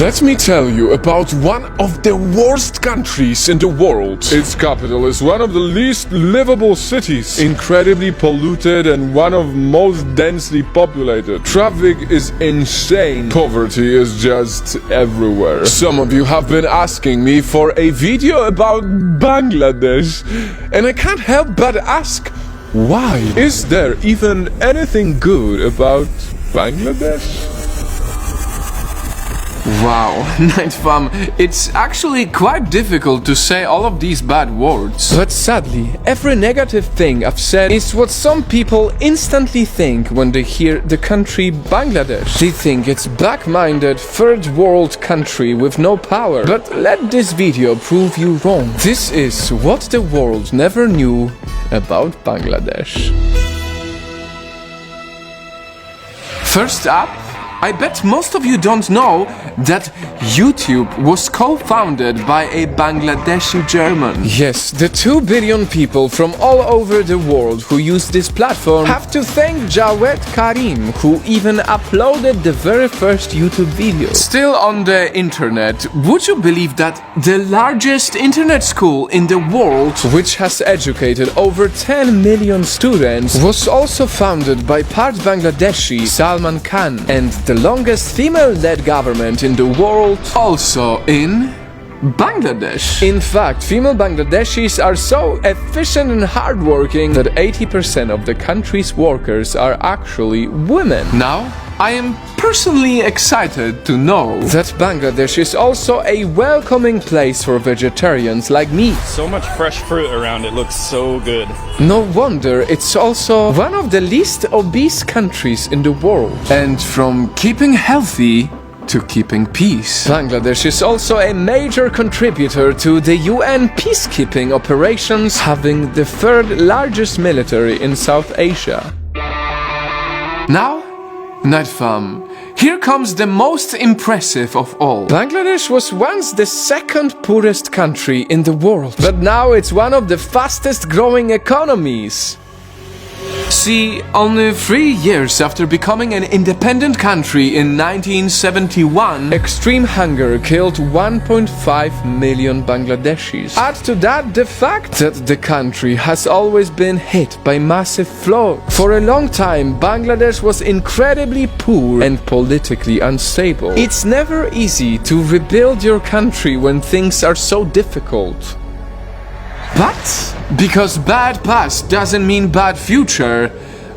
Let me tell you about one of the worst countries in the world. Its capital is one of the least livable cities, incredibly polluted and one of most densely populated. Traffic is insane. Poverty is just everywhere. Some of you have been asking me for a video about Bangladesh, and I can't help but ask, why? Is there even anything good about Bangladesh? Wow, Night Fam, it's actually quite difficult to say all of these bad words. But sadly, every negative thing I've said is what some people instantly think when they hear the country Bangladesh. They think it's back-minded, third world country with no power. But let this video prove you wrong. This is what the world never knew about Bangladesh. First up, I bet most of you don't know that YouTube was co-founded by a Bangladeshi German. Yes, the 2 billion people from all over the world who use this platform have to thank Jawed Karim, who even uploaded the very first YouTube video. Still on the internet, would you believe that the largest internet school in the world, which has educated over 10 million students, was also founded by part Bangladeshi Salman Khan, and the longest female-led government in the world also in Bangladesh. In fact, female Bangladeshis are so efficient and hardworking that 80% of the country's workers are actually women. Now, I am personally excited to know that Bangladesh is also a welcoming place for vegetarians like me. So much fresh fruit around, it looks so good. No wonder it's also one of the least obese countries in the world. And from keeping healthy to keeping peace, Bangladesh is also a major contributor to the UN peacekeeping operations, having the 3rd largest military in South Asia. Now, Night Fam, here comes the most impressive of all. Bangladesh was once the 2nd poorest country in the world, but now it's one of the fastest growing economies. See, only 3 years after becoming an independent country in 1971, extreme hunger killed 1.5 million Bangladeshis. Add to that the fact that the country has always been hit by massive floods. For a long time, Bangladesh was incredibly poor and politically unstable. It's never easy to rebuild your country when things are so difficult. But because bad past doesn't mean bad future,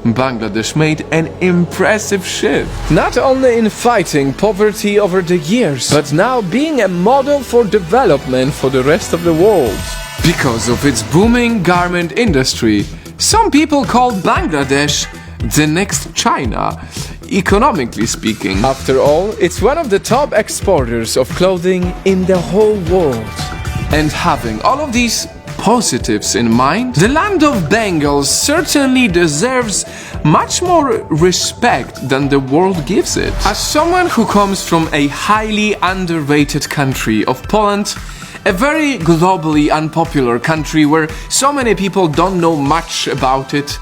Bangladesh made an impressive shift. Not only in fighting poverty over the years, but now being a model for development for the rest of the world. Because of its booming garment industry, some people call Bangladesh the next China, economically speaking. After all, it's one of the top exporters of clothing in the whole world. And having all of these positives in mind, the land of Bengal certainly deserves much more respect than the world gives it. As someone who comes from a highly underrated country of Poland, a very globally unpopular country where so many people don't know much about it,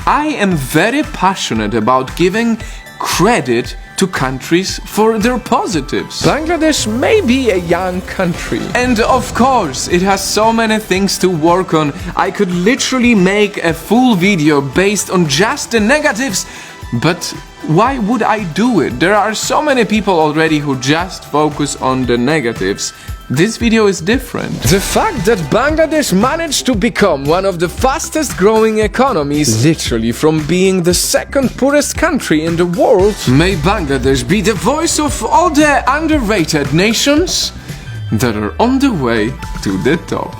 I am very passionate about giving credit to countries for their positives. Bangladesh may be a young country. And of course, it has so many things to work on. I could literally make a full video based on just the negatives, but why would I do it? There are so many people already who just focus on the negatives. This video is different. The fact that Bangladesh managed to become one of the fastest growing economies, literally from being the 2nd poorest country in the world, may Bangladesh be the voice of all the underrated nations that are on the way to the top.